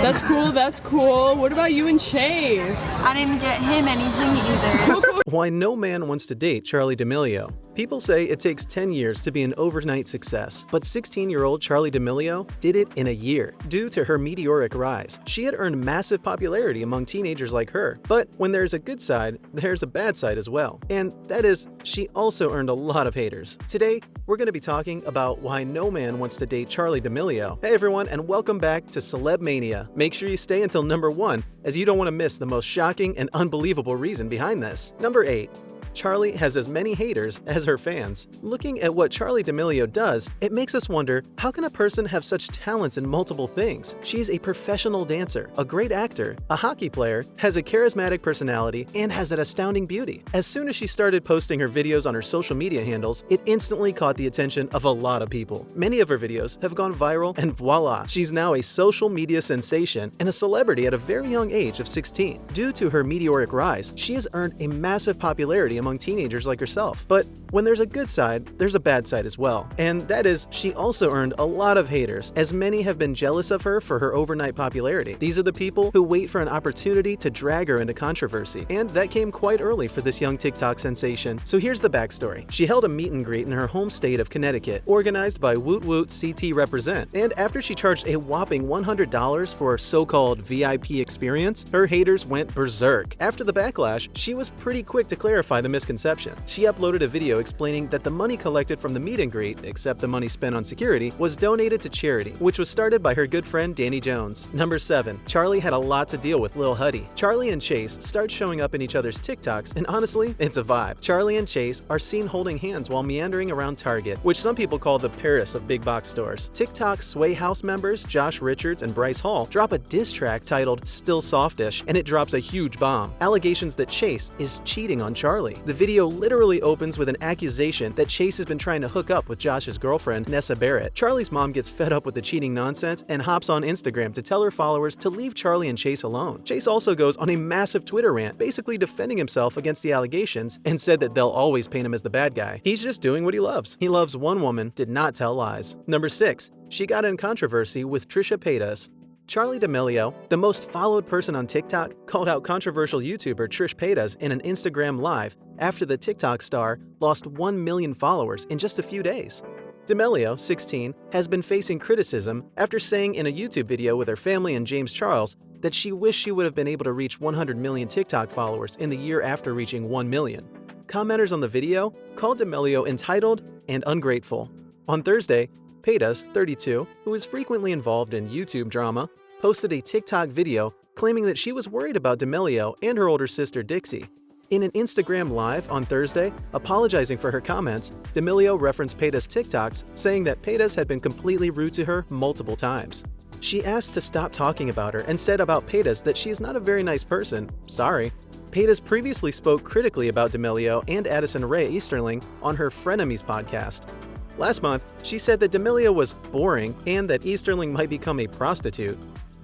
That's cool, that's cool. What about you and Chase? I didn't get him anything either. Why no man wants to date Charli D'Amelio. People say it takes 10 years to be an overnight success, but 16-year-old Charli D'Amelio did it in a year due to her meteoric rise. She had earned massive popularity among teenagers like her, but when there's a good side, there's a bad side as well. And that is, she also earned a lot of haters. Today, we're going to be talking about why no man wants to date Charli D'Amelio. Hey everyone, and welcome back to Celeb Mania. Make sure you stay until number 1, as you don't want to miss the most shocking and unbelievable reason behind this. Number 8. Charli has as many haters as her fans. Looking at what Charli D'Amelio does, it makes us wonder, how can a person have such talents in multiple things? She's a professional dancer, a great actor, a hockey player, has a charismatic personality, and has that astounding beauty. As soon as she started posting her videos on her social media handles, it instantly caught the attention of a lot of people. Many of her videos have gone viral, and voila, she's now a social media sensation and a celebrity at a very young age of 16. Due to her meteoric rise, she has earned a massive popularity among teenagers like herself. But when there's a good side, there's a bad side as well. And that is, she also earned a lot of haters, as many have been jealous of her for her overnight popularity. These are the people who wait for an opportunity to drag her into controversy, and that came quite early for this young TikTok sensation. So here's the backstory. She held a meet and greet in her home state of Connecticut, organized by Woot Woot CT Represent, and after she charged a whopping $100 for a so-called VIP experience, her haters went berserk. After the backlash, she was pretty quick to clarify the misconception. She uploaded a video explaining that the money collected from the meet and greet, except the money spent on security, was donated to charity, which was started by her good friend Danny Jones. Number 7. Charli had a lot to deal with Lil Huddy. Charli and Chase start showing up in each other's TikToks, and honestly, it's a vibe. Charli and Chase are seen holding hands while meandering around Target, which some people call the Paris of big box stores. TikTok Sway House members Josh Richards and Bryce Hall drop a diss track titled Still Softish, and it drops a huge bomb. Allegations that Chase is cheating on Charli. The video literally opens with an accusation that Chase has been trying to hook up with Josh's girlfriend, Nessa Barrett. Charli's mom gets fed up with the cheating nonsense and hops on Instagram to tell her followers to leave Charli and Chase alone. Chase also goes on a massive Twitter rant, basically defending himself against the allegations, and said that they'll always paint him as the bad guy. He's just doing what he loves. He loves one woman, did not tell lies. Number 6. She got in controversy with Trisha Paytas. Charli D'Amelio, the most followed person on TikTok, called out controversial YouTuber Trisha Paytas in an Instagram Live after the TikTok star lost 1 million followers in just a few days. D'Amelio, 16, has been facing criticism after saying in a YouTube video with her family and James Charles that she wished she would have been able to reach 100 million TikTok followers in the year after reaching 1 million. Commenters on the video called D'Amelio entitled and ungrateful. On Thursday, Paytas, 32, who is frequently involved in YouTube drama, posted a TikTok video claiming that she was worried about D'Amelio and her older sister Dixie. In an Instagram Live on Thursday, apologizing for her comments, D'Amelio referenced Paytas' TikToks, saying that Paytas had been completely rude to her multiple times. She asked to stop talking about her and said about Paytas that she is not a very nice person. Sorry. Paytas previously spoke critically about D'Amelio and Addison Rae Easterling on her Frenemies podcast. Last month, she said that D'Amelio was boring and that Easterling might become a prostitute.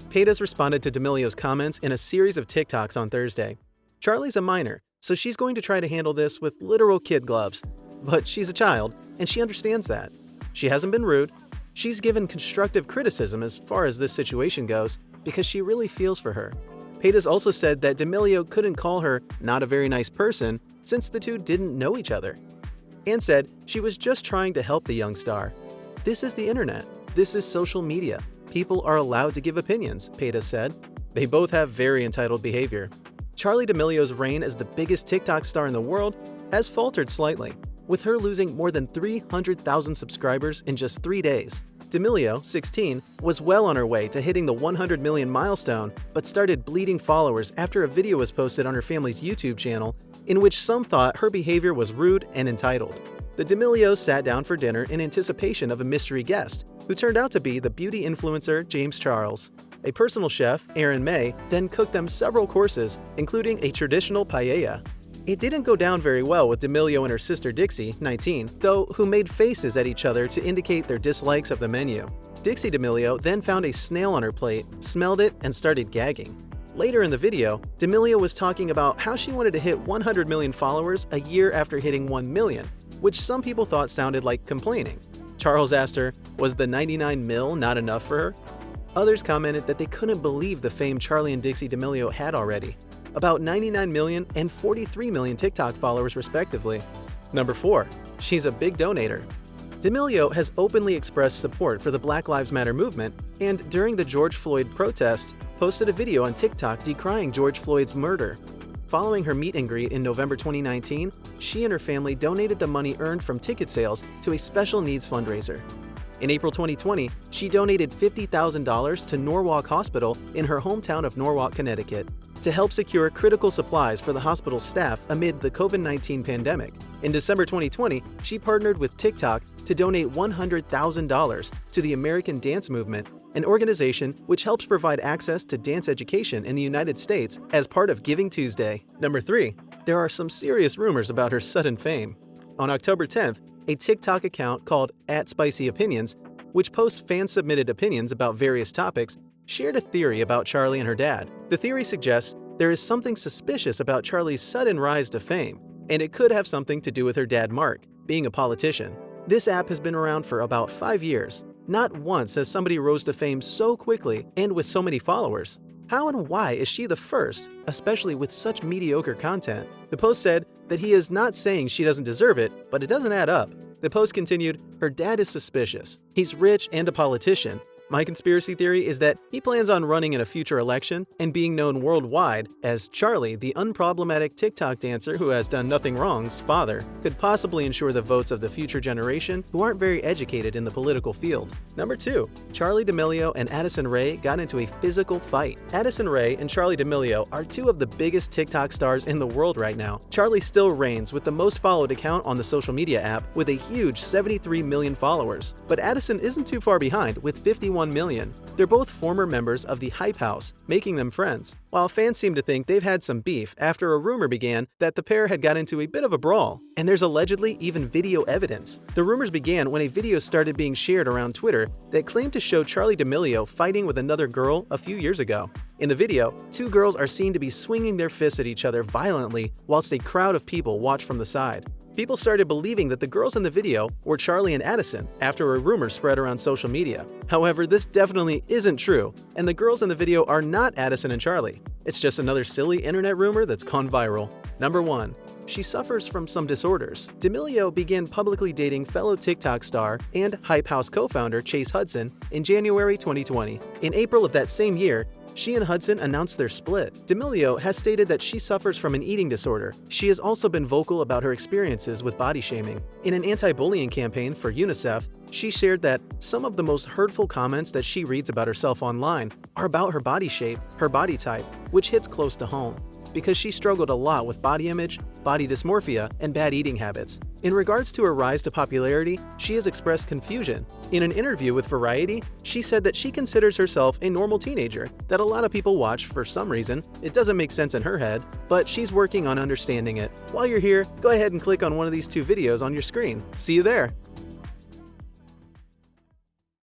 Paytas responded to D'Amelio's comments in a series of TikToks on Thursday. Charli's a minor, so she's going to try to handle this with literal kid gloves. But she's a child, and she understands that. She hasn't been rude. She's given constructive criticism as far as this situation goes because she really feels for her. Paytas also said that D'Amelio couldn't call her not a very nice person since the two didn't know each other, and said she was just trying to help the young star. This is the internet. This is social media. People are allowed to give opinions, Paytas said. They both have very entitled behavior. Charli D'Amelio's reign as the biggest TikTok star in the world has faltered slightly, with her losing more than 300,000 subscribers in just 3 days. D'Amelio, 16, was well on her way to hitting the 100 million milestone, but started bleeding followers after a video was posted on her family's YouTube channel in which some thought her behavior was rude and entitled. The D'Amelios sat down for dinner in anticipation of a mystery guest, who turned out to be the beauty influencer James Charles. A personal chef, Erin May, then cooked them several courses, including a traditional paella. It didn't go down very well with D'Amelio and her sister Dixie, 19, though, who made faces at each other to indicate their dislikes of the menu. Dixie D'Amelio then found a snail on her plate, smelled it, and started gagging. Later in the video, D'Amelio was talking about how she wanted to hit 100 million followers a year after hitting 1 million, which some people thought sounded like complaining. Charles asked her, was the 99 mil not enough for her? Others commented that they couldn't believe the fame Charli and Dixie D'Amelio had already. About 99 million and 43 million TikTok followers respectively. Number 4. She's a big donator. D'Amelio has openly expressed support for the Black Lives Matter movement and, during the George Floyd protests, posted a video on TikTok decrying George Floyd's murder. Following her meet and greet in November 2019, she and her family donated the money earned from ticket sales to a special needs fundraiser. In April 2020, she donated $50,000 to Norwalk Hospital in her hometown of Norwalk, Connecticut, to help secure critical supplies for the hospital's staff amid the COVID-19 pandemic. In December 2020, she partnered with TikTok to donate $100,000 to the American Dance Movement, an organization which helps provide access to dance education in the United States as part of Giving Tuesday. Number 3. There are some serious rumors about her sudden fame. On October 10th, a TikTok account called @SpicyOpinions, which posts fan-submitted opinions about various topics, shared a theory about Charli and her dad. The theory suggests there is something suspicious about Charli's sudden rise to fame, and it could have something to do with her dad Mark, being a politician. This app has been around for about 5 years. Not once has somebody rose to fame so quickly and with so many followers. How and why is she the first, especially with such mediocre content? The post said that he is not saying she doesn't deserve it, but it doesn't add up. The post continued, "Her dad is suspicious. He's rich and a politician. My conspiracy theory is that he plans on running in a future election and being known worldwide as Charli, the unproblematic TikTok dancer who has done nothing wrong's father, could possibly ensure the votes of the future generation who aren't very educated in the political field." Number 2. Charli D'Amelio and Addison Rae got into a physical fight. Addison Rae and Charli D'Amelio are two of the biggest TikTok stars in the world right now. Charli still reigns with the most followed account on the social media app with a huge 73 million followers, but Addison isn't too far behind with 51 million. They're both former members of the Hype House, making them friends. While fans seem to think they've had some beef after a rumor began that the pair had got into a bit of a brawl, and there's allegedly even video evidence. The rumors began when a video started being shared around Twitter that claimed to show Charli D'Amelio fighting with another girl a few years ago. In the video, two girls are seen to be swinging their fists at each other violently whilst a crowd of people watch from the side. People started believing that the girls in the video were Charli and Addison after a rumor spread around social media. However, this definitely isn't true, and the girls in the video are not Addison and Charli. It's just another silly internet rumor that's gone viral. Number 1. She suffers from some disorders. D'Amelio began publicly dating fellow TikTok star and Hype House co-founder Chase Hudson in January 2020. In April of that same year, she and Hudson announced their split. D'Amelio has stated that she suffers from an eating disorder. She has also been vocal about her experiences with body shaming. In an anti-bullying campaign for UNICEF, she shared that some of the most hurtful comments that she reads about herself online are about her body shape, her body type, which hits close to home, because she struggled a lot with body image, body dysmorphia, and bad eating habits. In regards to her rise to popularity, she has expressed confusion. In an interview with Variety, she said that she considers herself a normal teenager that a lot of people watch for some reason. It doesn't make sense in her head, but she's working on understanding it. While you're here, go ahead and click on one of these two videos on your screen. See you there!